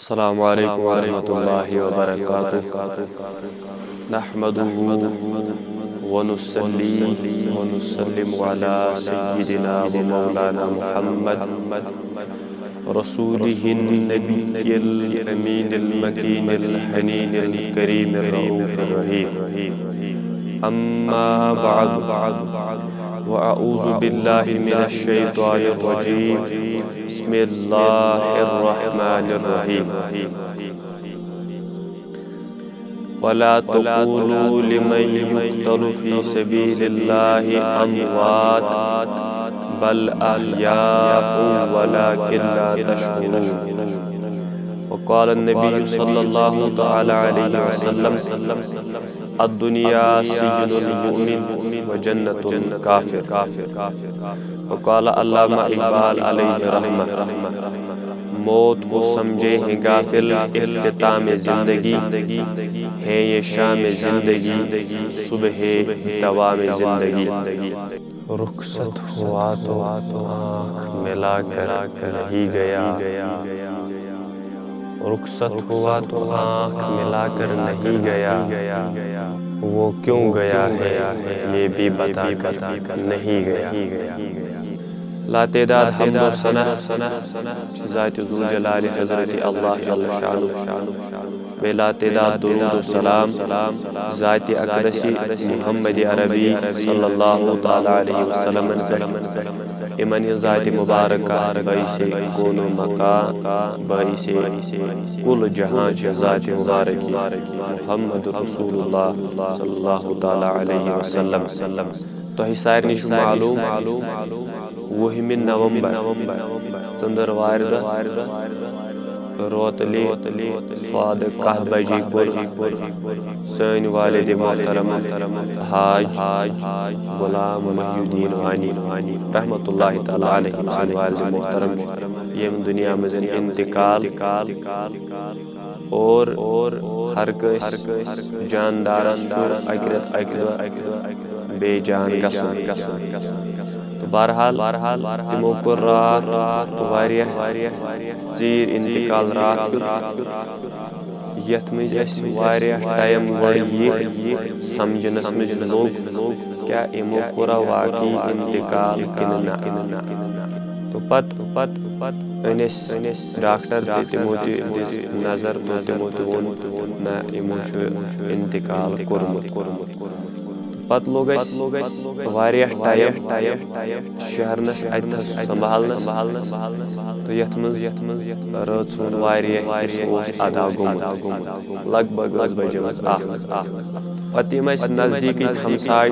अस्सलामु अलैकुम वरहमतुल्लाहि वबरकातुहू नहमदुहू व नुसल्ली व नुसल्लिमु अला सय्यिदिना व मौलाना मुहम्मद रसूलिहिन नबिय्यिल अमीनिल मकीनिल हनीनिल करीमिर रऊफिर रहीम अम्मा बअद व अऊज़ु बिल्लाहि मिनश शैतानिर रजीम बिस्मिल्लाहिर रहमानिर रहीम वला तक़ूलू लिमन युक़्तलु फ़ी सबीलिल्लाहि अमवात बल अहयाउ वलाकिन ला तशऊरून वक़ाल नबी सल्लल्लाहु तआला अलैहि वसल्लम अद्दुनिया सिजनुल मुमिन व जन्नतुल काफिर वक़ाल अल्लामा इक़बाल अलैहि रहमह मौत को समझे हैं गाफिल इख्तिताम ज़िंदगी है ये शाम ज़िंदगी सुबह दवाम ज़िंदगी रुखसत हुआ तो आँख मिलाकर नहीं गया रुखसत हुआ तो आँख मिलाकर नहीं गया वो क्यों गया है ये भी बताकर नहीं गया लातेदाद हम्द और सना ज़ात ज़ुल जलाल हज़रत अल्लाह जल्ल शानुहु बेलातेदाद दुरूद और सलाम ज़ात अक़दसी मुहम्मद अरबी सल्लल्लाहु तआला अलैहि वसल्लम इमन ज़ात मुबारका बाइसे कौनो मका बाइसे कुल जहां ज़ात मुबारकी मुहम्मद रसूलुल्लाह सल्लल्लाहु तआला अलैहि वसल्लम तो सारे निश मालूम 10 नवंबर चंद्रवार रोतली स्वाद 10 बजे सन वालिद मोहतरम हाज गुलाम मुहीउद्दीन वानी रहमतुल्लाहि तआला अलैहि वालिद मोहतरम यम दुनिया में इंतकाल और हर कस जानदार बेजान गसन तो बहरहाल तिमो को रात चीर इंतकाल रात यथ मज टाइम समझनस लोग क्या इमो कोरा वाकई इंतकाल तो पत डॉक्टर तिमो नजर तो तिमो वोन ना इमो इंतकाल कोरमुत पत लोग टाइम शहरनस संभालनस तो यथ मज रात सून अदा गोमुत लगभग बजे पत नजदीक हमसाय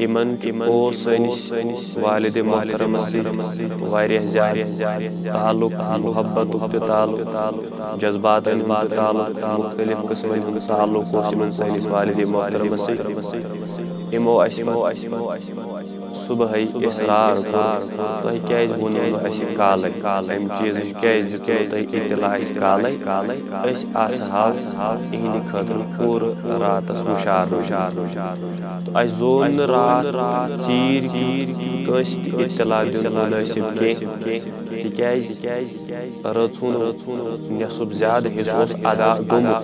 इमन सनिस वालिद मोहतरम ताल्लुक मोहब्बत ताल्लुक जज्बात ताल्लुक मुख्तलिफ किस्म ताल्लुक सनिस वालिद मोहतरम इमो सुबह इसरार तो क्या काल चीज क्या इतला काल इहंद खतर पूर रात हुशार तो जोन रात चीर इतला दिन मुनासिब कह रचून नसुब ज्यादा हिस्स अदा गोमुत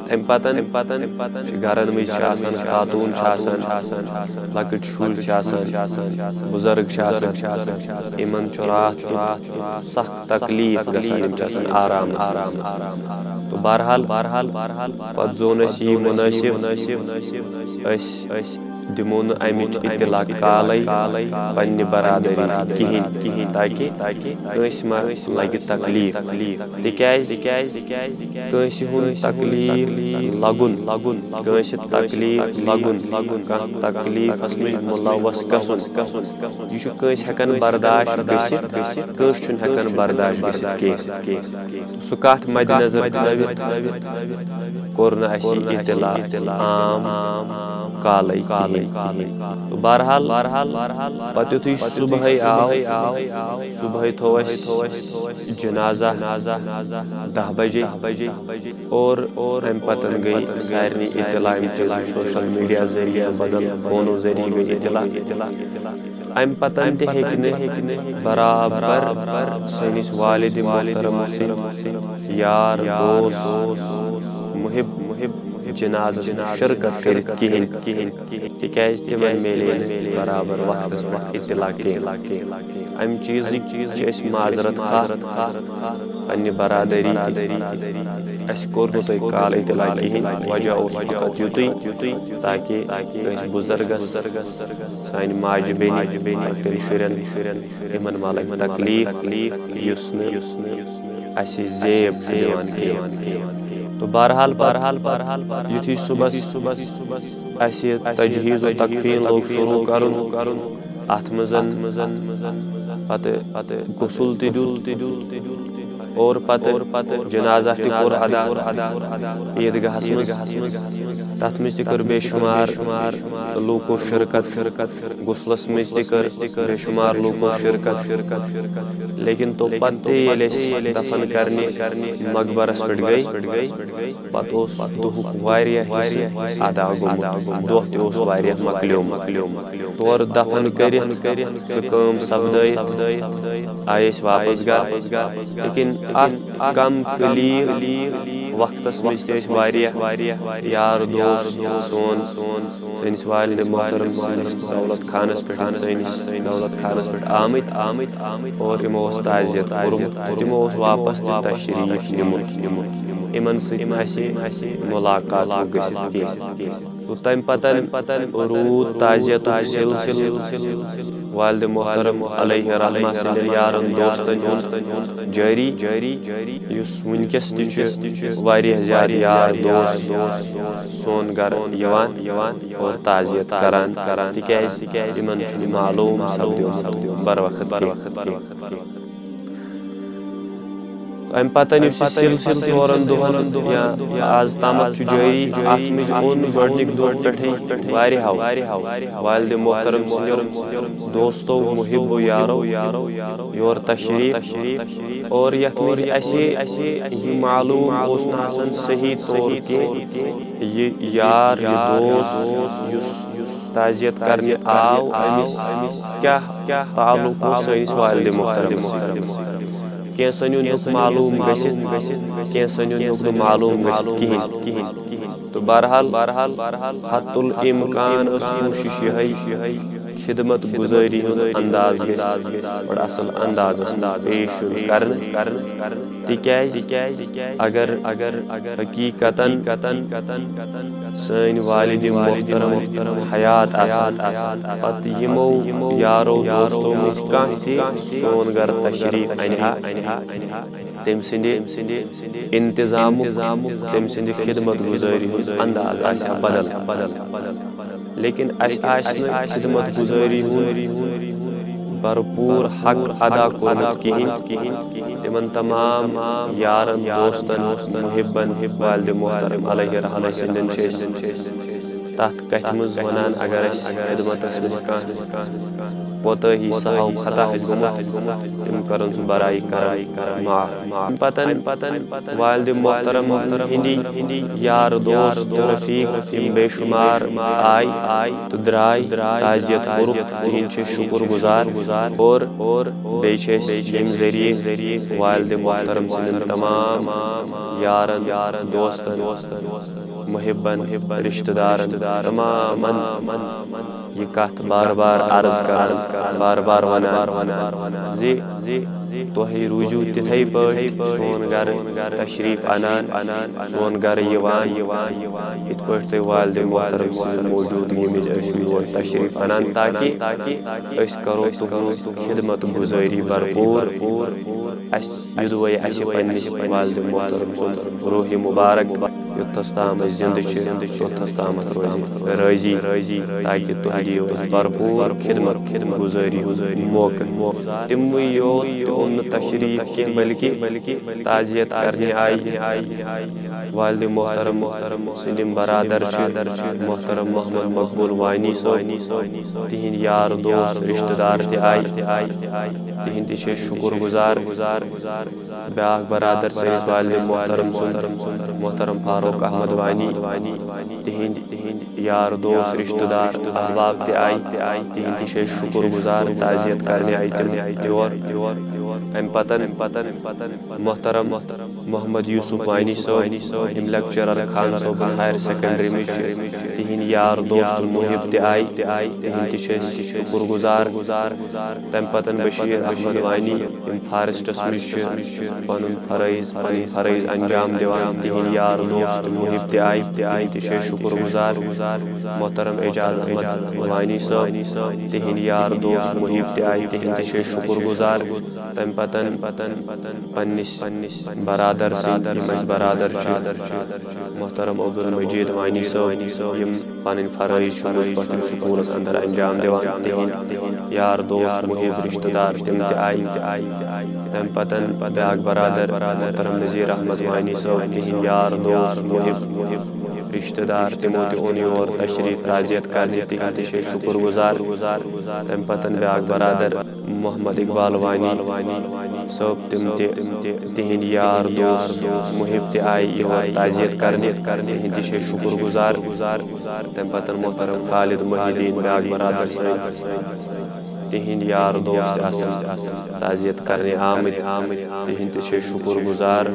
तम पतन गरन मज खातून लकट शुर बुजुर्ग इमन रात सख्त तकलीफ गसान आराम तो बहरहाल पत जोन यह मुनासिब दिमो अमिच इतला काल पन्ने बरादरी कहीं ताकि लगे तकलीफ तिकाज तकलीफ लगुन तकलीफ लगुन तकलीफस मज मुलवस गसन यह हेकन बर्दाश्त हेकन बर्दाश्त सह कत मद्देनजर कोर इतला आम काल तो बहरहाल पत युथु सुबह सुबह थो जनाजा 10 बजे और अम पतन गई सारे इतला सोशल मीडिया जरिए बदल फोनो जरिए गई इतला अम पतन ते हेकने बराबर सनिस वालिद मोहतरम से यार दोस्त मुहिब जनाज़ शिरकत करित किहिन तिकाज तिमन मेले बराबर वक्तस वक्त इत्तला अम चीज माजरत खा पन्ने बरादरी अस कोर नो तोय काल इत्तला किहिन वजह ओस फकत युतुय ताकि बुजुर्गस सान माज बेनी तेल शुरन इमन मालक तकलीफ युसने असी जेब दिवान के तो बहरहाल युथि सुबह असी तजहीज़ व तकफीन लोग शुरू करुन अथ पत गुसल तुल और पत जनाजा तुर अदा ईदगाहस तथ मज कर बेशुमार लूको शिरकत गुसलस मज बेशुमार लूको शिरकत लेकिन तो पत्ते दफन करने मकबरस पे गई पत दुहुक वारियाह अदा गोमुत दोह ते वारियाह मकलियोम तोर दफन करित काम सपदयित आयस वापस घर लेकिन कम कलील वक्तस मज वारियाह यार दोस्त सोन सनिस वालिद मोहतरम दौलत खानस पे दौलत खानस पे आमित और इमो ताजियत तिमो वापस तशरीफ निमुत इमन सि मुलाकात गसित तो तम पतन रूद ताजियत सिलसिल वालिद मोहतरम अलैहि रहमा सल्लल्लाहु यारन दोस्तन जारी युस वुनकस ति वारियाह ज्यादा यार दोस्त सोन घर यवान और ताजियत करान तिकाज इमन मालूम सपदियोमुत बर वक्त अम पतन सिलसिल चोरन दोहन या आज तामत जारी अत मज ओन गडनिक दोह पे वालिद मोहतरम दोस्तों मुहिबो यारो योर तशरीफ और यथ मज मालूम सही तौर के यार दोस्त ताजियत करने आव क्या ताल्लुक सनिस वालिद मोहतरम कैसन मालूम कैसन मालूम कहिन तो बहरहाल हतुल इम्कान कोशिश यही खिदमत गुजारी अंदाज बड़ा असल अंदाज पेश कर तिकाज अगर हकीकतन सन वालिद मोहतरम हयात पत यमो यारो दोस्तों मज कह सोन घर तशरीफ अनहा तम सिंदे इंतजाम तम सिंदे खिदमत गुजारी अंदाज आसा बदल लेकिन खिदमत गुजारी भरपूर हक अदा कोरमत किहिन तिमन तमाम यारन दोस्तन मुहिबन वालिद मोहतरम अलैहि रहमा सल्लल्लाहु तथ कथ मज वनान अगर खिदमतस कोताही सहव खता गोमुत तिम करन सु बराई कर माफ पतन वालिद मोहतरम हिंदी यार दोस्त रफीक तिम बेशुमार आय तो द्राय ताजियत कोरुक तिहिंद शुक्र गुजार और बेचे जरिए वालिद मोहतरम सिंद तमाम यारन दोस्तन मुहिबन रिश्तेदार तमामन ये कथ बार अर्ज कर बार वनान जे तुहि रूजू तिथै पे सोन घर तशरीफ अनान सोन घर यवान इत पे तुम वालिद मोहतरम मौजूदगी मज तशरीफ अनान ताकि अस करो तुम खिदमत गुजारी भरपूर युदवे पन्निस वालिद मोहतरम सुंद रूह मुबारक युद्धस ताम जिंद योद्धस ताम रोजी ताकि तुह दियो भरपूर खिदमत गुजारी मौका तिम योत ओन तशरीफ की बल्कि ताजियत करने आई वालिद मोहतरम सलीम बरादर मोहतरम मोहम्मद मकबूल वानी साहब तिहिंद यार दोस्त रिश्तेदार तिहिंद शुक्र गुजार ब्याक बरादर सैनिस वालिद मोहतरम फारूक अहमद वानी तिहिंद यार दोस्त रिश्तेदार अहबाब तिहिंद शुक्र गुजार ताजियत करने आई अम पतन मोहतरम मोहम्मद यूसुफ वानी साहब lecturer Khan Soban higher secondary में तिहिंद यार दोस्त मुहिब तिहिंद शुक्र गुजार तम पतन बशीर अहमद वानी फॉरेस्टस में पन फरज अंजाम दिवान तिहिंद यार दोस्त मुहिब तिहिंद शुक्र गुजार मोहतरम एजाज अहमद वानी साहब तिहिंद यार दोस्त मुहिब तिहिंद शुक्र गुजार तम पतन पन्निस बरादर बरादर मोहतरम अब्दुल मजीद वानी साहब पन फरज पत्र स्कूल अंदर अंजाम दिवान तिहिंद यार दोस्त मुहिब रिश्तेदार तम तम पतन ब्याक बरादर मोहतरम नज़ीर अहमद वानी साहब तिहिंद यार दोस्त मुहिब रिश्तेदार तिमो ओन योर तशरीफ ताजियत करने तिहिंद शुक्र गुजार तम पतन ब्याक बरादर मोहम्मद इकबाल वानी सब तिहिंद यार दोस्त मुहिब योर ताजियत करने तिहिंद शुक्र गुजार तम पतन मोहतरम खालिद मोहिद्दीन ब्याक बरादर तिहिंद यार दोस्त ताजियत करने आमिद तिहिंद शुक्र गुजार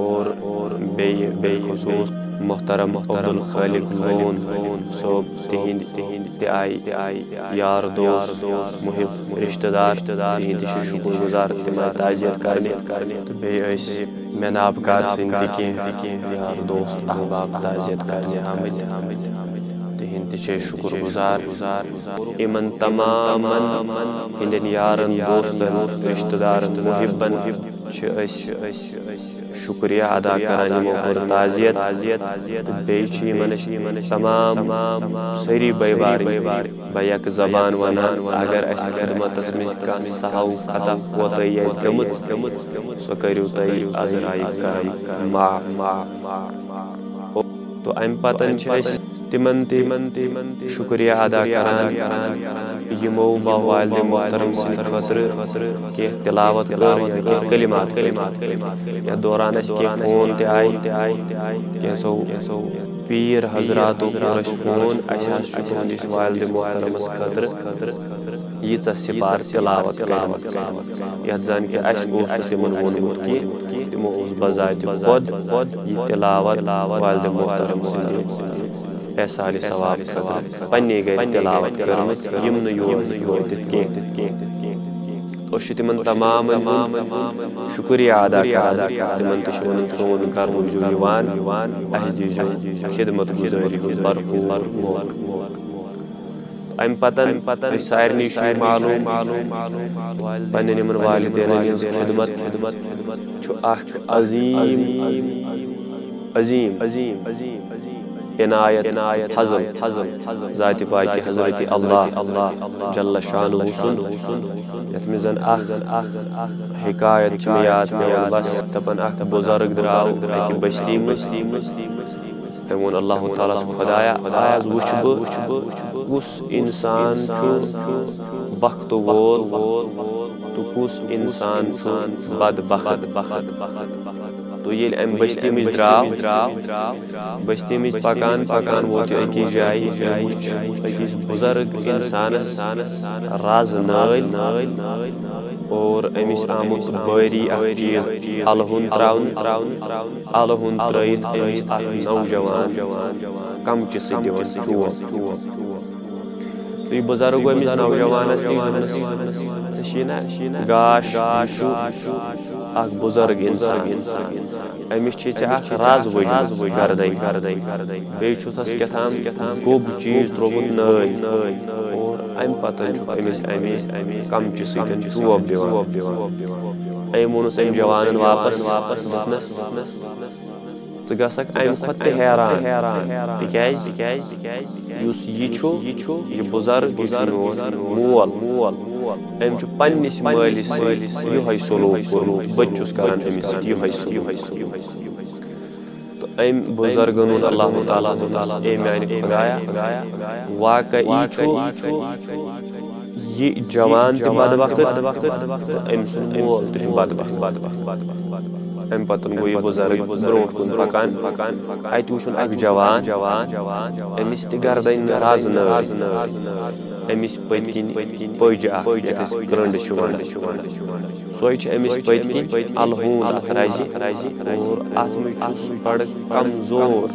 और बे खुसूस मोहतरम अब्दुल खालिक लोन सोब तिहिंद यार दोस्त मुहिब रिश्तेदार तिहिंद शुक्र गुजार तिम ताजियत करने तो बे मेनाबकार सिंदगी यार दोस्त अहबाब ताजियत करने आमिद तिहिंद शुक्र गुजार इमन तमाम हिंदन यारन दोस्तन रिश्तेदारन मुहिबन शुक्रिया अदा करान ताजियत बेमन तमाम सारी बयबारी बैक जबान वनान अगर अस खिदमत में सहव खता कोताही गमुत सो करू तुम अजराई माफ तो अम पतन तिमन शुक्रिया अदा करान यमो वालिद मोहतरम सद खतर के तिलावत कर कलिमात या दौरान फोन कैसो पीर हजरात फोन अस वालिद मोहतरमस खतर यीच सिपार तिलावत कर यथ जन कि तिमन वोनमुत कि तिमो बजात खुद यह तिलावत वालिद मोहतरम सद एहसाल सवाब खतर पन्ने गर तिलावत करमत यम न योर वोतित तो तिमन तमाम शुक्रिया अदा करान तिमन तवन सोन कर अस दीजो खिदमत गुजारी भरपूर मौका अम पतन सारनी मालूम पन्न वालिदैन हज खिदमत अजीम इनायत फजल जात पाक हजरत अल्लाह जल्ल शानुहु यथ में जन हिकायत याद पे बस दपन बुजुर्ग द्राव बस्ती वोन अल्लाह ताला खुदाया आज वुच कुस इंसान वक्त वोल तो कुस इंसान बदबख्त तो ये अम बस्ती में द्राव बस्ती में पकान वोत अकिस जाय अकिस बुजुर्ग इंसानस राज नाल और अमिस आमुत बारी चीज अलहुन अलहुन त्रयित अमिस नौजवान कमचि चोप तो यह बुजुर्ग अमिस नौजवानस गाश बुजुर्ग इंसान अमिस राज वजह गर्दन बेस कथाम गोब चीज त्रोमुत नाल और अम पतन अमिस कमचि चोप दिवान अम वोनस अम जवान वापस दोपनस गसक अम खुद हैरान तिकाज यह बुजुर्ग मोल अम पन्निस मालिस यह सलूक कोर्मुत बच्चुस करान अमिस यह सलूक तो अम बुजुर्गन वोन अल्लाह ताला ए माने खुदाया वाकई यह जवान ते बदबख्त तो अम सुन मोल ते बदबख्त अम पतन गो यह बुजुर्ग ब्रोट कुन पकान अत वुचुन अक जवान अमिस ते गर्दन राज अमिस पत किन पज क्रंड सोच अमिस पत किन अलहून अत रज और अत में बड़ कमजोर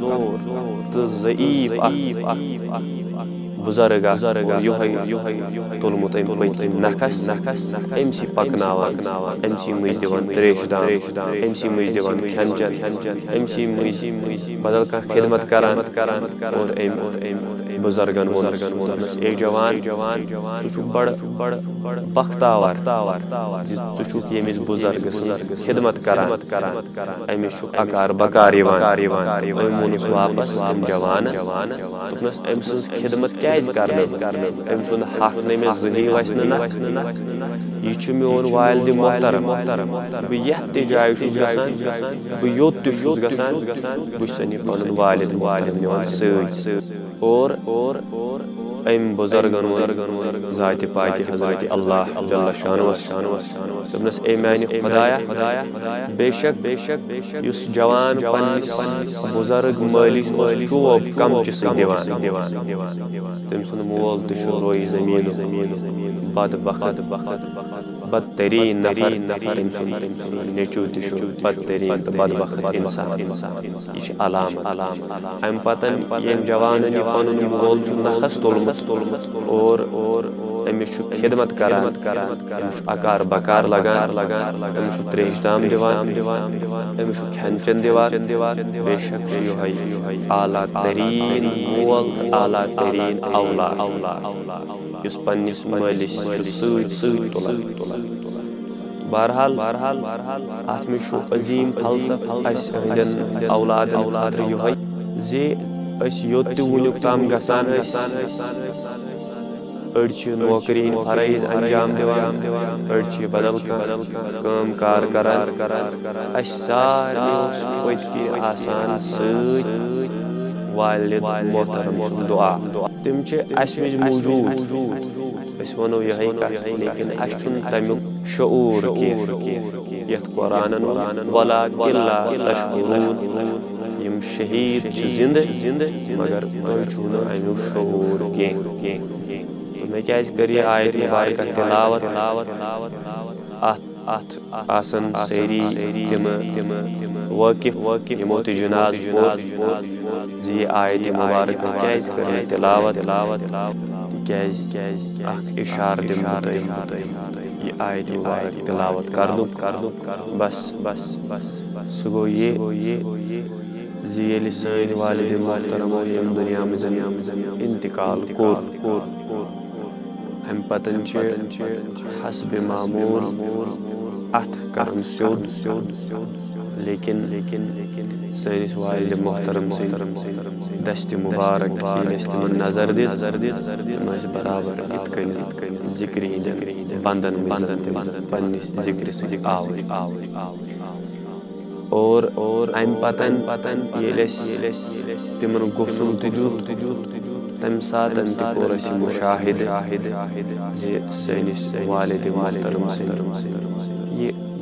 तो ज़ईफ बुजुर्ग तुलमुत पत नखस अमसी पकनावान अमसी मज दिवान त्रेश दाम अमसी मज दिवान खेन चन अमसी मज बदल कह खिदमत करान और बुजुर्गन वोनस ए जवान तु बड़ बख्तावर ज़ुक यमिस बुजुर्ग खिदमत करान अमिस अकार बकार वोनस वापस जवान दोपनस अम सज खिदमत अम सुन हक नमे जही वस यह मोन वालिद मोहतरम बह यथ जाय बह योत गसान बह सन पन वालिद मोहतरम निवान सत और अम बुजुर्गन जात पाक हजरत अल्लाह जल्ल शानवस दोपनस ए माने खुदाया बेशक युस जवान पन्निस बुजुर्ग मालिस शोब कम दिवान तम सुन मोल तो रोई जमीन बदबख्त बदतरीन नफर नेचू तो बदतरीन तो बदबख्त इंसान यह अलामत अम पतन यम जवान यह पन मोल नखस तुलमुत और अमिस खिदमत करान अकार बकार लगान अमिस त्रेश दाम दिवान अमिस खेन चन दिवान बेशक यह आला तरीन मोल आला तरीन औलाद युस पन्निस मालिस सत तुलान बहरहाल अत में अजीम फलसफ औलादन खातिर यह योत वुनुक ताम गसान अड़ नौकरी फरज अंजाम दिवान अड़ बदल काम कार करान सारे पत आसान सत वालिद मोहतरम दुआ तम मौजूद वनो यह लेकिन तमुक शऊर यथ कुरान वला किल्ला तशकुरून यम शहीद जिंद मगर तुम अमुक शऊर मैं क्या कर आयत मुबारक तिलावत आसन सारी वाकिफ यमो तो जनाज जी आयत मुबारक क्या कर तिलावत इशार यह आयत मुबारक तिलावत कर बस सह गो ये जी सन वालिद मोहतरम यम दुनिया में इंतकाल कोर हम पतन हस्ब मामूल अथ करन स्योद लेकिन सैनिस वालिद मोहतरम दस्त मुबारक तिमन नजर दिस बराबर इत जिक्र बंदन पन्निस जिक्र सह आव और अम पतन तिमन गुसल तम सात कोर मुशाहिद सैनिस वालिद मोहतरम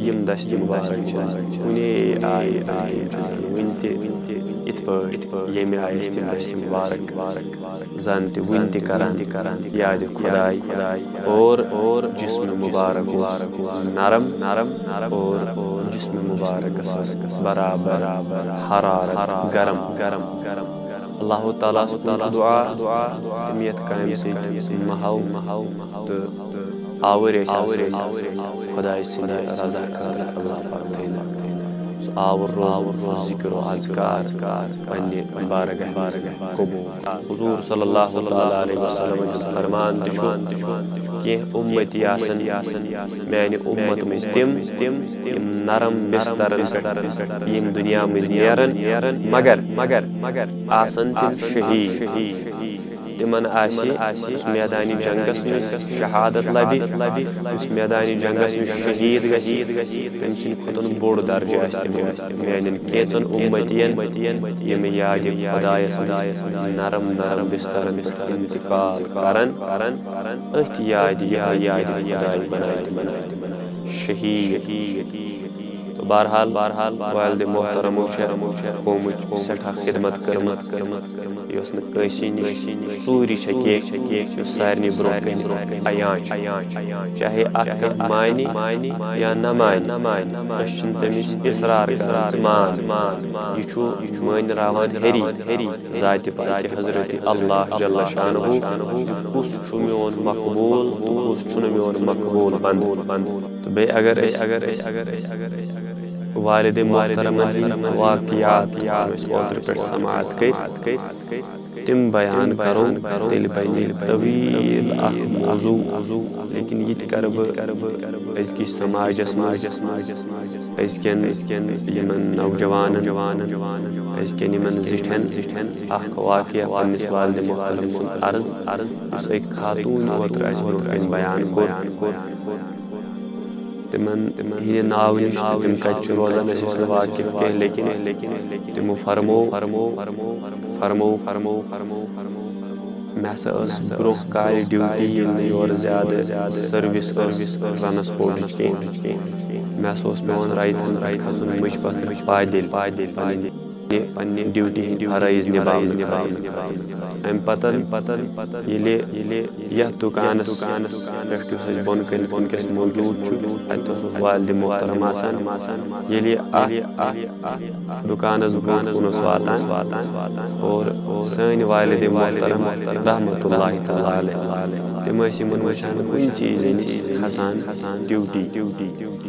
यम दस्त मुबारक कुने आय वन ये आय तम दस्त मुबारक जन वन करान याद खुदाई और जिस्म मुबारक नरम और जिस्म मुबारक बराबर हरारत गरम अल्लाह ताला दुआ तम यथ काम सत महाव तो आवर खुदा सद रजा खतर अल्लाह पाक थैना आवर रोज जिक्र अज़कार पन्ने बारगाह कबूल हुजूर सल्लल्लाहु अलैहि वसल्लम फरमान कि उम्मती आसन मैंने उम्मत में तिम नरम बिस्तर यम दुनिया में नेरन मगर आसन तिम शहीद تمن آسی میدانی جنگس میں شہادت لبی اس میدانی جنگس میں شہید گژھِ تٔمۍ سٕنٛدِ کھۄتہٕ بوٚڑ درجہٕ آسہِ تِمو میانٮ۪ن کینٛژن اُمتین یِم یادِ خۄدایس نرم نرم بسترن پٮ۪ٹھ انتقال کرن أتھۍ یادِ خۄداے بنایہِ تِمن شہید بہرحال والدِ محترمو قومٕچ سٮ۪ٹھاہ خدمت کٔرمٕژ یۄس نہٕ کٲنٛسی نِش ژوٗری چھےٚ کینٛہہ یۄس سارنٕے برٛونٛہہ کَنہِ عیان چھِ چاہے اَتھ کانٛہہ مانہِ یا نہ مانہِ أسۍ چھِنہٕ تٔمِس اِصرار کران ژٕ مان یہِ چھُ مٲنراوان ہیٚری ذاتِ پاکہِ حضرتِ اللہ جل شانہُ کُس چھُ میون مقبوٗل تہٕ کُس چھُنہٕ میون مقبوٗل بنٛدٕ تہٕ بیٚیہِ اگر أسۍ والدِ محترمن ہٕنٛدۍ واقعات أسۍ اوترٕ پٮ۪ٹھ سماعت کٔرۍ تِم بیان کرو تیٚلہِ بنہِ طویٖل اکھ موضوٗع لیکن یہِ تہِ کرٕ بہٕ أزکِس سماجس منٛز أزکٮ۪ن یِمن نوجوانن أزکٮ۪ن یِمن زِٹھٮ۪ن اکھ واقعہ پننِس والدِ محترم سُنٛد عرض یُس أکۍ خاتوٗن اوترٕ اَسہِ برٛونٛٹھ کَنہِ بیان کوٚر تِمن ہٕنٛدِ ناوٕ نِش تہٕ تِم کتہِ چھِ روزان أسۍ ٲسۍ نہٕ واقف کینٛہہ لیکن تِمو فرمو مےٚ ہسا ٲس برٛونٛہہ کالہِ ڈیوٹی ییٚلہِ نہٕ یورٕ زیادٕ سٔروِس ٲس ٹرانسپورٹٕچ کینٛہہ مےٚ ہسا اوس پیٚوان رایتھن پٮ۪ٹھ کھسُن مٔنٛزۍ پتھٕر پایدٔلۍ پننہِ ڈیوٹی ہٕنٛدۍ فرٲیض نِباونہٕ خٲطرٕ امہِ پتہٕ ییٚلہِ یتھ دُکانس پٮ۪ٹھ یُس اَسہِ بۄنہٕ کَنہِ وٕنکیٚس موجوٗد چھُ اتہِ اوس والدِ محترم آسان ییٚلہِ اتھ دُکانس برٛونٛٹھ کُن اوس واتان اور سٲنۍ والدِ محترم رحمتُ اللہ تعالیٰ علیہ تِم ٲسۍ یِمن وٕچھان کُنہِ چیٖزٕ نِش کھسان ڈیوٹی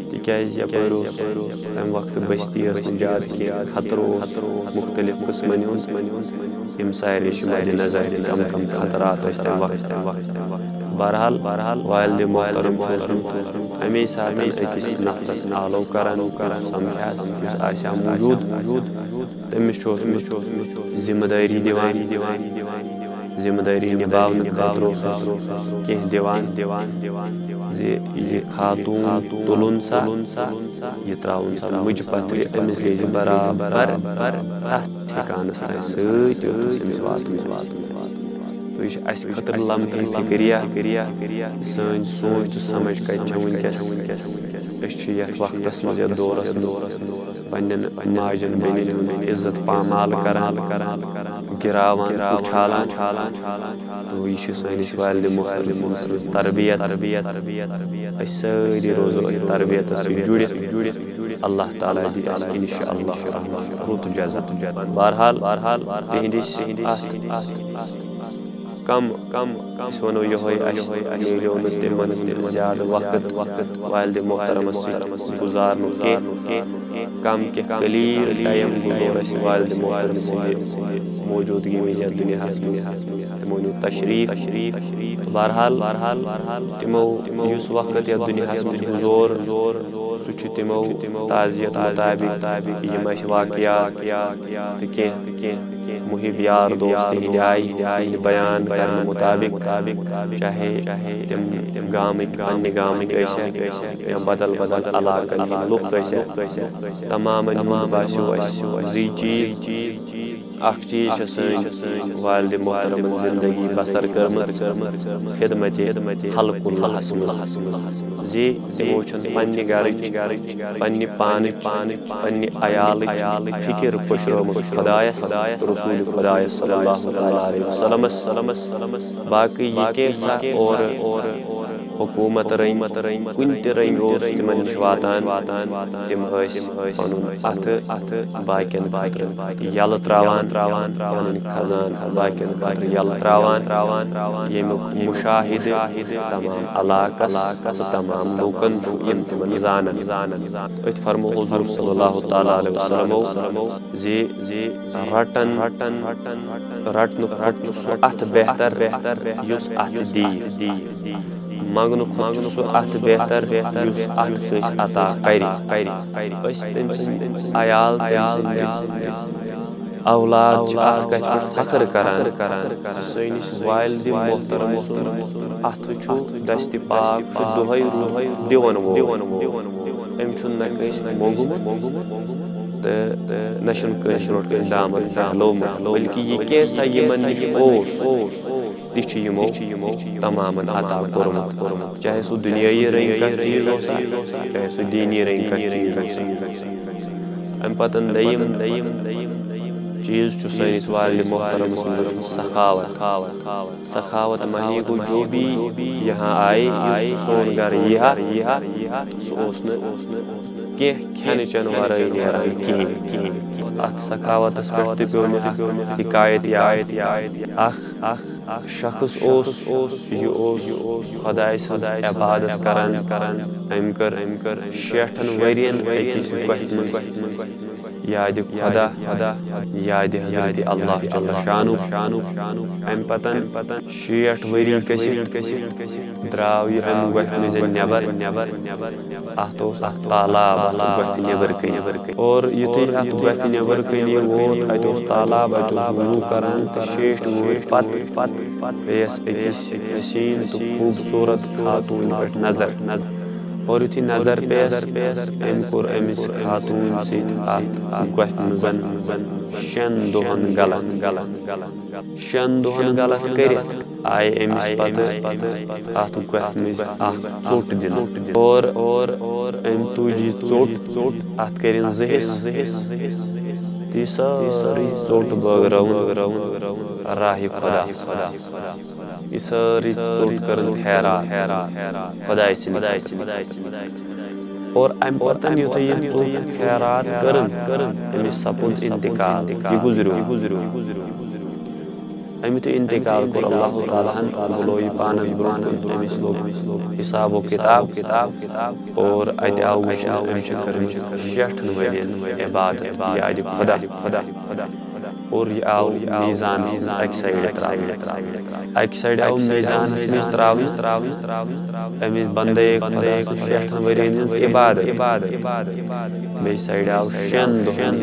تِکیٛازِ یپٲرۍ اوس تمہِ وقتہٕ بستی ٲس نہٕ زیادٕ کینٛہہ خطرٕ اوس مختلف قٕسمن ہُنٛد یِم سارنٕے چھِ مدِ نظر کم خطرات ٲسۍ تمہِ وقتہٕ بہرحال والدِ محترم چھُ اوسمُت اَمے ساتہٕ أکِس نفرس آلو کران سمکھیاس یُس آسہِ ہا موجوٗد تٔمِس چھُ اوسمُت ذِمہٕ دٲری دِوان ذِمہٕ دٲری نِباونہٕ خٲطرٕ اوسُس کینٛہہ دِوان زِ یہِ خاتوٗن تُلُن سا یہِ ترٛاوُن سا مُجہِ پتھرِ أمِس گژھِ برابر تتھ ٹھِکانس تانۍ سۭتۍ یوٚت أمِس واتُن تہٕ یہِ چھُ اَسہِ خٲطرٕ لمحے فِکرِیا سٲنۍ سونٛچ تہٕ سمجھ کتہِ چھِ وٕنکیٚس أسۍ چھِ یتھ وقتس منٛز یتھ دورس منٛز پننٮ۪ن ماجٮ۪ن بیٚنٮ۪ن ہُنٛد عزت پامال کران گِراوان اُچھالان تہٕ یہِ چھِ سٲنِس والدِ محترم سٕنٛز تربیت أسۍ سٲری روزو أتھۍ تربیتس سۭتۍ جُڑِتھ اللہ تعالیٰ دِ اَسہِ اِنشاء اللہ رُت جزا بہرحال تِہنٛدِس کم أسۍ وَنو یِہوے اَسہِ میلیو نہٕ تِمن زیادٕ وقت والدِ محترمس سۭتۍ گُزارنُک کینٛہہ کم کینٛہہ قلیٖل ٹایم گُزور اَسہِ والدِ محترم سٕنٛدِ موجوٗدگی منٛز یتھ دُنیاہس منٛز تِمو نیوٗ تشریٖف تہٕ بہرحال تِمو یُس وقت یتھ دُنیاہس منٛز گُزور سُہ چھُ تِمو تعزیت مُطابق یِم اَسہِ واقعات تہٕ کینٛہہ محب یار دوس تِہنٛدِ آیہِ تِہنٛدِ بیان کرنہٕ مُطابق چاہے تِم گامٕکۍ پننہِ گامٕکۍ ٲسۍ یا بدل علاقن ہٕنٛدۍ لُکھ ٲسۍ تمامن ہُنٛد باسیو اَسہِ زٕے چیٖز اکھ چیٖز چھِ سٲنۍ والدِ محترمن زندگی بسر کٔرمٕژ خدمتِ خلق اللہس منٛز زِ تِمو چھنہٕ پننہِ گرٕچ پننہِ پانٕچ پننہِ عیالٕچ فِکر پٔشرٲومٕژ خۄدایس رسوٗلِ خۄدایس صلی اللہ تعالیٰ علیہ وسلمس باقٕے یہِ کینٛژھا اورٕ حکوٗمت رٔنۍ کُنہِ تہِ رٔنگۍ اوس تِمن نِش واتان تِم ٲسۍ پنُن اَتھٕ باقین خٲطرٕ یلہٕ تراوان پنٕنۍ خزان باقین خٲطرٕ یلہٕ تراوان ییٚمیُک مُشاہِدٕ تمام علاقس تہٕ تمام لوٗکن چھُ یِم تِمن زانن أتھۍ فرمو حضوٗر صلی اللہ تعالیٰ علیہ وسلمو زِ رٹنہٕ کھۄتہٕ چھُ سُہ اَتھ بہتر یُس اَتھٕ دِیہِ منٛگنہٕ کھۄتہٕ چھُ سُہ اَتھ بہتر یُس اَتھ کٲنٛسہِ عطا کرِ أسۍ تٔمۍ سٕنٛدۍ عیال औलाद अथ कथ फख्र करान सैनिस वालिद मोहतरम अथ दस्त पाक दुहै दिवन वोल अम न कस मोंगुमत तो नशन कस ब्रोट कन दामन फहलोमत बल्कि यह कैसा यमन निश तिछ यमो तमामन अता कोरमुत चाहे सह दुनियाई रंग कथ चीज चाहे सह दीनी रंग कथ चीज अम पतन दयिम चीज सैनिस वालिद मोहतरम सखावत मानी को जो भी यहाँ आए सोन घर सह खेन चन वर नेरान कहें अत सखावत पे पे हिकायत शख्स खुदा सज इबादत करान अम कर 60 वरियन अकिस याद खुदा याद हजरत अल्लाह जल्ल शानु अम पतन 60 वरी गसित द्राव यह अम गह नबर अत तालाब नबर कन और युथु अत गह नबर कन वोत अत तालाब अत वजू करान तो शेष वो पत पेस अकिस हसीन तो खूबसूरत खातून पे नजर और युथु नजर पेस अम कोर अमिस खातून सत 6 दोहन गलत 6 दोहन गलत कर आए अमिस पत अत चोट दिन और अम तुज चोट अत कर ती सारी चोट बगराउन राह खुदा यह सारी चोट कर खुदा और अम पतन युथु यह चोट खैरात कर अमिस सपुद इंतकाल यह गुजरो अम युथु इंतकाल कोर अल्लाह ताला बुलो यह पानस ब्रोट अमिस लोग हिसाब किताब और अत आव अम कर 60 वरियन इबादत याद खुदा और यह आव मीजान अक साइड आव मीजान त्रावन अमिस बंदे खुदा 60 वरियन इबादत बे साइड आव 6 दोहन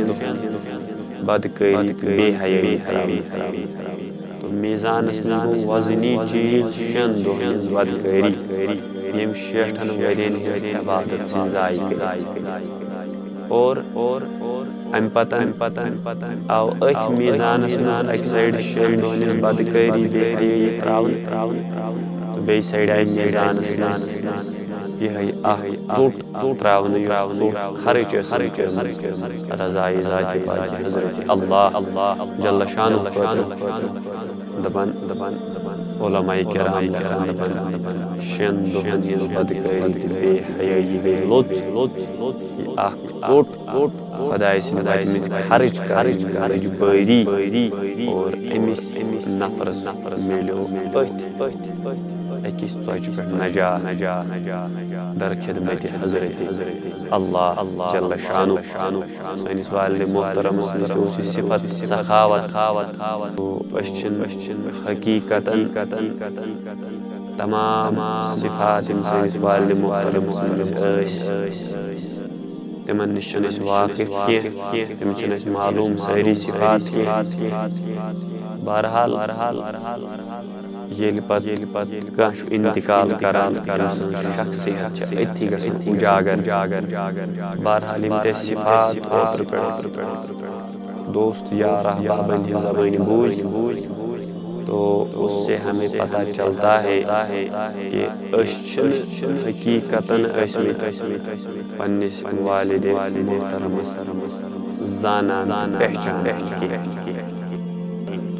बदकारी बेहयाई तो मीजान वजनी चीज 6 दोहन बदकारी यम 60 वरियन इबादत जाय और अम पतन आव अथ मीजानस अक साइड 6 दोहन बदकारी बेहयाई त्रावन तो बे साइड आय मीजानस यह चोट त्रावन खर्च रजाई जाति पाक हजरत अल्लाह जल्ल शानु दपन उलमाए किराम दपन 6 दोहन बदकारी बेहयाई बे लोच चोट खुदा खर्च कर बरी और अमिस नफरस मिलो अकिस चौच पे नजा दर खिदमत हजरत अल्लाह जल्ल शानु सैनिस वालिद मोहतरम सिफत सखावत तो हकीकतन तमाम सिफात सैनिस वालिद मोहतरम तिमन निश वाकिफ तिम मालूम सारी सिफात बहरहाल इंतकाल करान शख्सियत अथी गसन उजागर बहरहाल इन सिफात दोस्त यार अहबाबन ज़बानी बूझ तो उससे हमें पता चलता है कि हकीकतन पन्निस वालिद मोहतरम जानान पहचान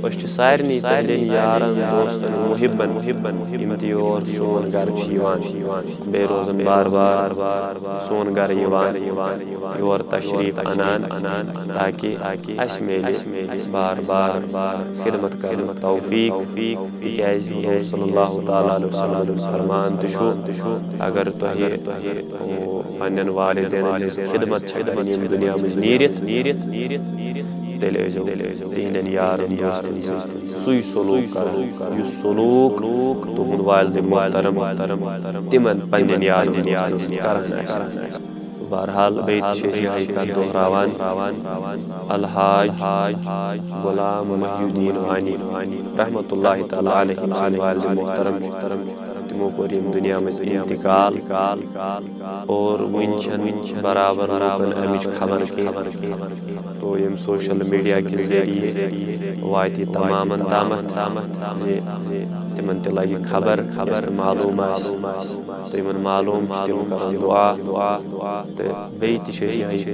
सारनी तहदन यारन दोस्तन मुहिबन यम योर सोन घर बे रोजन बार सोन घर योर तशरीफ अनान ताकि अस मिले बार खिदमत कर तौफीक तिकाज सल्लल्लाहु तआला अलैहि वसल्लम फरमान तुशु अगर तुहे पन्न वालिदैन हिज खिदमत छकन दुनिया में नीरित तिहन यारन दोस्तन सुई सलूक तुहन वालिद मोहतरम तिमन पन्न यारन करान बहरहाल दोहरावान अलहाज गुलाम मुहीउद्दीन वानी रहमतुल्लाहि तआला अलैहि वालिद मोहतरम तिमो कोर यम दुनिया में इंतकाल और वुन बराबर लोकन अमिच खबर के तो यम सोशल मीडिया के जरिए वाति तमामन तामत तिमन ते लगी खबर मालूम तिमन मालूम तिम करन दुआ तो बेत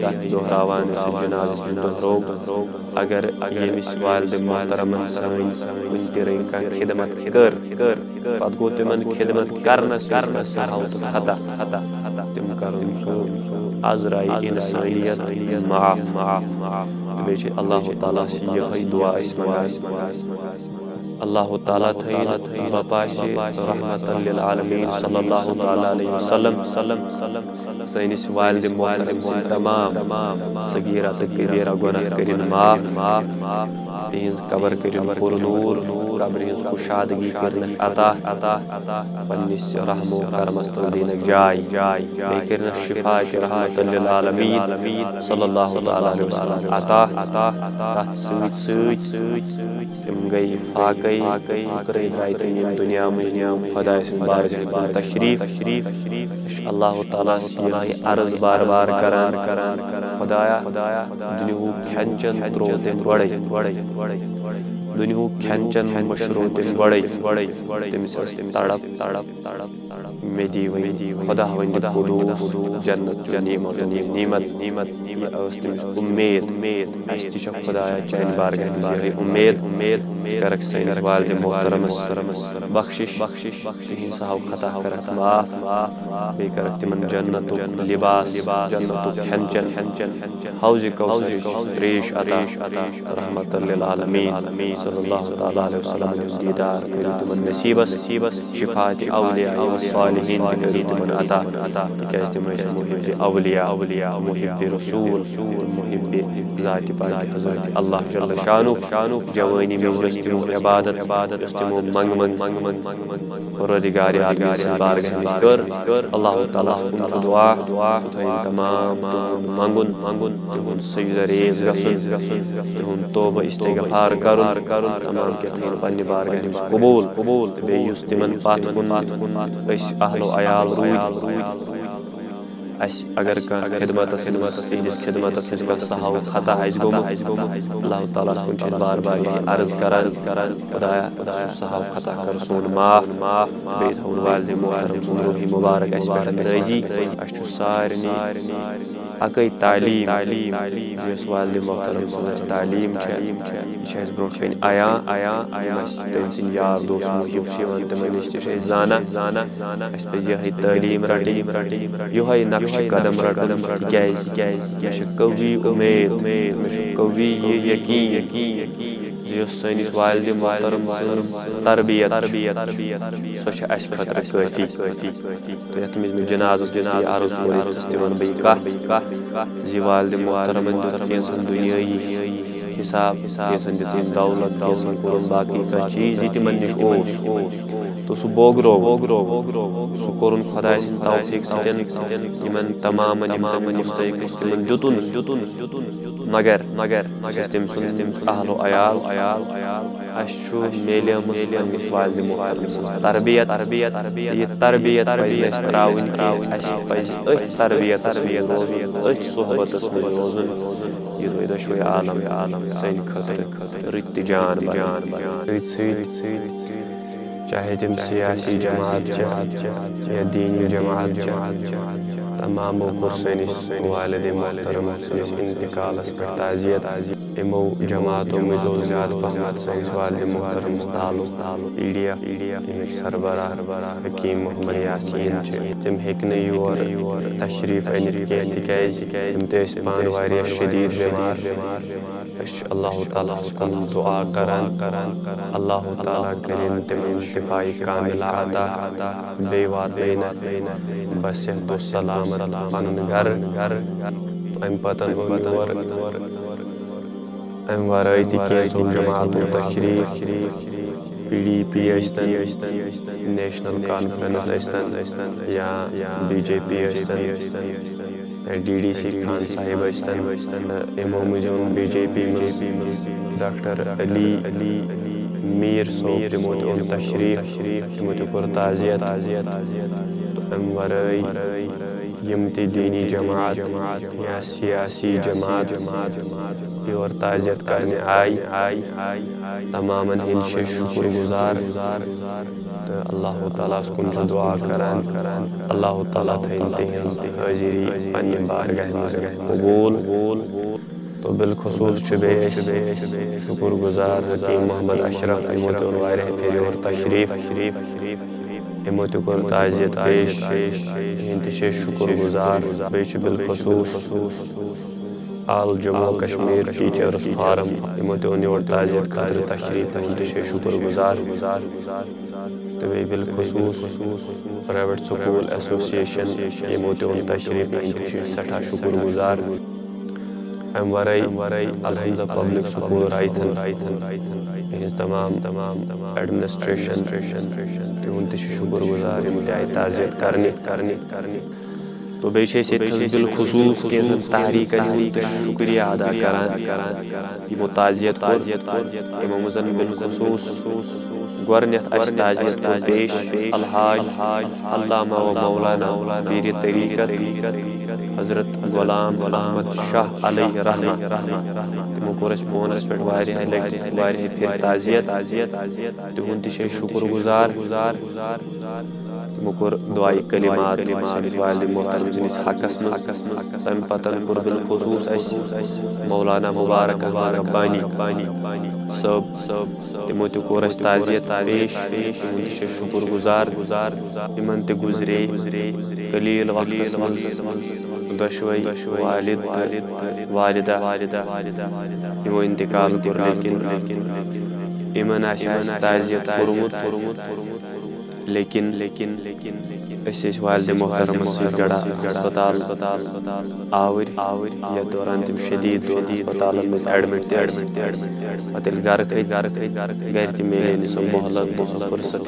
कत दोहरावान जनाज़ दोहरो अगर यमिस वालिद मोहतरमन सन तिरंग खिदमत कर पत गो तिमन खिदमत करनस खता तिम करन सो अज़राई इंसानियत माफ बेच अल्लाह ताला से यही दुआ अल्लाह ताला थईन बपाशे रहमतल लिल आलमीन सल्लल्लाहु तआला अलैहि वसल्लम सैनिस वालिद मोहतरम से तमाम सगीरा त कबीरा गुनाह करिन माफ तिहिंज कबर करिन पुरनूर कब्र हिंज कुशादगी करन अता पन्निस रहमो करमस तल दीनक जाय बे करन शिफात रहमतल लिल आलमीन सल्लल्लाहु तआला अलैहि वसल्लम अता तत सच तिम गई फाकई दुनिया में खुदा तशरीफ अल्लाह ताला अर्ज बार बार करान खुदाया दुनिया खेन चन त्रो दिन दुनिया खेन चन मशरू दिन तमिस तड़प मे दी खुदा वन जन्नत नीमत उम्मीद खुदाया चैन बारगाह उम्मीद करक सैनिस वालिद मोहतरमस बख्शिश साहब खता करक माफ बे करक तिमन जन्नत लिबास जन्नत खेन हौज कौसर त्रेश अता रहमतल लिल आलमीन सल्लल्लाहु तआला अलैहि वसल्लम दीदार करी तिमन नसीबस शिफात औलिया व सालिहीन करी तिमन अता तिकाज तिम मुहिब औलिया मुहिब रसूल मुहिब ज़ात पाक हज़रत अल्लाह जल्ल शानु जवानी में इबादत तिमो मंग परवरदिगार आलमीन से बारगाह में कर अल्लाह ताला कुन दुआ तमाम मंगुन तिहुन सजदा रेज़ गसन तिहुन तौबा इस्तिग़फ़ार करुन तमाम के थैन पन्नि बारगाह में कबूल बे युस तिमन पात कुन अहलो अयाल रूद अगर खिदमत खिदमत सहाव खता अल्लाह ताला कुन बार अर्ज करान खुदाया सहाव खता कर सोन माफ बे थवन वालिद मोहतरम रूही मुबारक अस पे राजी अस सारनी अकई तालीम जिस वालिद मोहतरम सन तालीम ब्रोट कन आया तम सिंद यार दोस्त मुहिब शिवन तमन नश जाना अस पे यह तालीम रटी यह नक्श कदम रटन कवी उम्मीद कवी ये यकीन सैनिस वालिद मोहतरम तरबियत सो खतर काफी तो ये मे जनाज़ अर्ज तिमन बे कत वालिद मोहतरमन दुत कैसन दुनियाई हिसाब कैसन दिस दौलत कैसन कोरन बाकी का चीज तिमन निश तो सह बोगरो सह कोरन खुदा सिंद तौफीक सतन तमाम मुस्तहिक तिमन दुतुन मगर तम सुन अहलो अयाल मेलियमस वालिद मोहतरम तरबियत पज त्रावन पज तरबियत रोजन सोहबत रोजन ये आलम सन खतर रित जान चाहे तुम सियासी जमात या दीनी जमात तमाम सैनिस वालिद मोहतरम इंतकालस पे ताज़ियत इमो जमातों में जो ज़्यादा पहमत सैनिस वालिद मोहतरम PDF इमिक सरबराह हकीम मोहम्मद यासीन तिम हेकन योर तशरीफ अनित तिम तेस पान वारिया शदीद बीमार अल्लाह ताला कुन दुआ करान अल्लाह ताला करिन तिमन शिफाई कामिला अता बे वातन बसेहत सलामत पन घर अम पतन अम वराई जमात तशरीफ PDP नेशनल कॉन्फ्रेंस या BJP DDC खान साहिब इमो मुझे BJP डॉक्टर अली मीर सोब तमो तशरीफ तमो कोर ताज़ियत अमवरई यम दीनी जमात या सियासी जमात और ताज़ियत करने आई तमामन हिंद से शुक्रगुजार तो अल्लाह ताला कुन दुआ करान अल्लाह ताला थैन तिहंज हाजिरी पन्ने बारगाह मज कबूल तो बिलखुसूस शुक्रगुजार हकीम मोहम्मद अशरफ और तशरीफ इमो कोर ताज़ियत पेश हिंद से शुक्रगुजार बिलखुसूस आल जम्मू कश्मीर टीचर्स फारम इमो और ताज़ियत खतर तशरीफ हिंद से शुक्रगुजार तो बिलखुसूस प्राइवेट स्कूल एसोसिएशन इमो तशरीफ हिंद सठा शुक्रगुजार अमवरई अलहमद पब्लिक स्कूल रायथन तमाम एडमिनिस्ट्रेशन तुंद शुक्रगुजार ताज़ियत करने तो बिलखुसूस तहरीक शुक्रिया अदा करान यमो ताज़ियत यमो मजन बिलखुसूस गोरनेथ ताज़ियत पेश अलहाज अल्लामा व मौलाना पीर तरीक़त हज़रत गुलाम अहमद शाह अलैहि रहमा तमो कोर फोनस पे फिर ताज़ियत तुंद शुक्रगुजार तमो कोर दुआई कलिमात वालिद मोहतरम जिनिस हकस तम पतन कोर बिलखुसूस मौलाना मुबारक अहमद रब्बानी सब तमो कोर ताज़ियत पेश तुंद शुक्रगुजार इमन ते गुजरे कलील वक्त दुश्वई वालिदा इमो इंतकाल कोर लेकिन इमन ताज़ियत कोरमुत लेकिन वालिद मोहतरम गड़ा अस्पताल आवर या दौरान तम शदीद अस्पताल एडमिट पे घर घर मिले सो मोहलत फुर्सत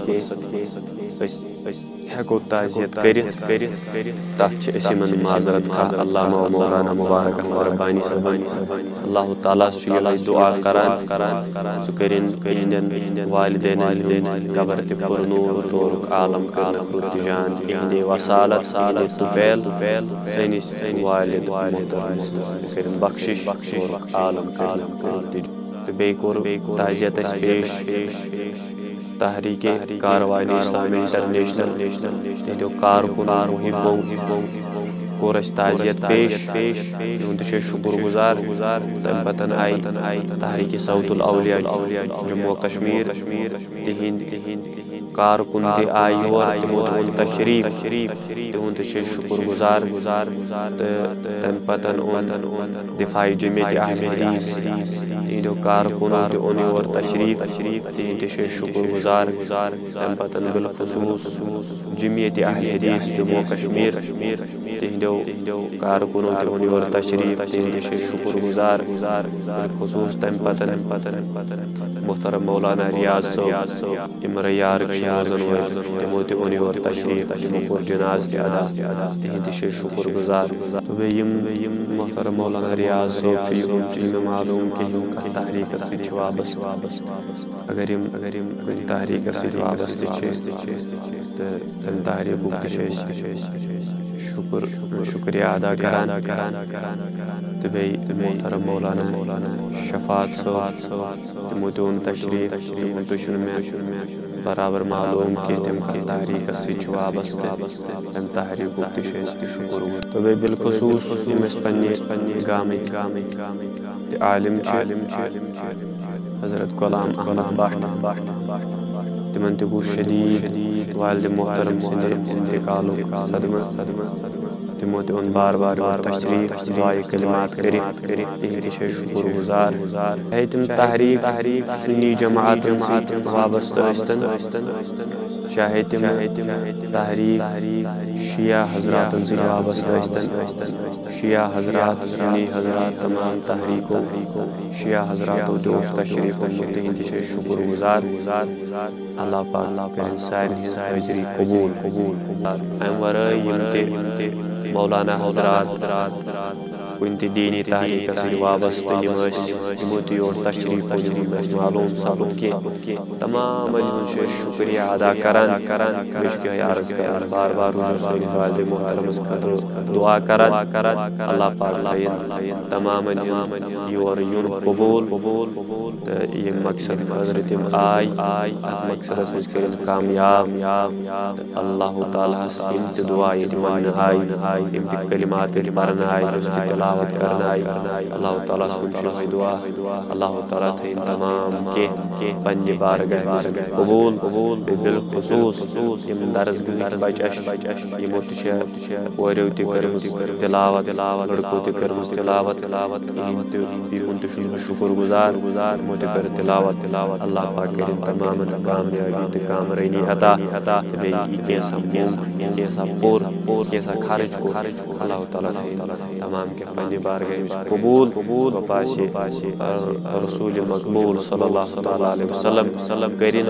हेको ताज़ियत कर माजरत खा अल्लामा व मौलाना मुबारक अहमद रब्बानी अल्लाह ताला दुआ करान सु करिन वालिदैन कबर ते पुरनूर तोरुक आलम जान इहदे वसालत तुफैल सैनिस वालिद मोहतरम करिन बख्शिश आलम तो बेकोर ताज़ियत पेश तहरीके कारवानी इस्लामी इंटरनेशनल कारकुन मुहिब्बों कोर ताज़ियत पेश तुंद शुक्रगुजार तम पतन आई तहरीके सऊदुल औलिया जम्मू कश्मीर तिहिंद कारकुन आई और तशरीफ तुंद शुक्रगुजार तम पतन दिफाई जमीयत अहले हदीस तिहिंदो कारकुन और तशरीफ तिहिंद शुक्रगुजार तम पतन बिलखुसूस जमीयत अहले हदीस जम्मू कश्मीर तिहिंदो कारकुन और तशरीफ तिहिंद शुक्रगुजार बिलखुसूस तम पतन मोहतरम मौलाना रियाज इमरयार तमो और तशरीफ कोर जनाज अदा तिहिंद शुक्रगुजार तो मोहतरम मौलाना रियाज मालूम कि तहरीक वाबस्त अगर तहरीक वाबस्त तहरीक शुक्रिया अदा करान तो मोहतरम मौलाना शफात तमो तशरीफ बराबर मालूम कि तम तहरीक वाबस्त तम तहरीक शुक्र तो बिलखुसूस पन्ने गाम आलिम हज़रत गुलाम अहमद भट्ट तिमन गो शदीद वालिद मोहतरम इंतकाल सदमा तिमो ते उन बार बार तशरीफ दुआए कलिमात करित तिहंद शुक्र गुजार चाहे तिम तहरीक सुन्नी जमात वाबस्ता चाहे तिम तहरीक शिया हजरात से वाबस्ता शिया हजरात सुन्नी हजरात तमाम तहरीकों शिया हजरातों दोस्त तशरीफ तिहंद शुक्र गुजार अल्लाह पाक करें सारी हाजिरी कबूल अम वराई मौलाना हजरात कुन दीनी तहरीक वाबस्ता यमो योर तशरीफ मालूम सपद कह तमाम शुक्रिया अदा करान अर्ज करान बार बार वालिद मोहतरमस खतर दुआ करान अल्लाह पाक तमाम योर युन कबूल तो ये मकसद खतर तम आय अत मकसदस मज कर कामयाब अल्लाह ताला यम त दुआ ये मन आय यम त कलिमात पढ़न आय तिलावत करन आय अल्लाह ताला कुन दुआ अल्लाह ताला थैन तमाम के पन्ने बारगाह मज कबूल बिलखुसूस यम दरसगाह बचश यमो कोरियो त करमस तिलावत लड़को त करमस तिलावत इहुंद शुक्र गुजार यमो त कर तिलावत अल्लाह पाक करें तमाम कामयाबी त कामरानी अता बे कैसा मूंग कैसा पोर कैसा खर्च को अल्लाह ताला तमाम के पन्ने बारगाह कबूल पाशे रसूल मकबूल सल्लल्लाहु अलैहि वसल्लम करें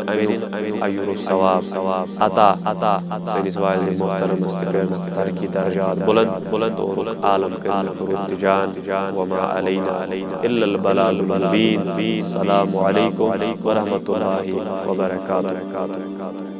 अजुर सवाब अता सनिस वालिद मोहतरम तरक्की दर्जात बुलंद और आलम करें फरुजान वमा अलैना इल्लल बलाल मुबीन। अस्सलामु अलैकुम व रहमतुल्लाहि व बरकातुहू।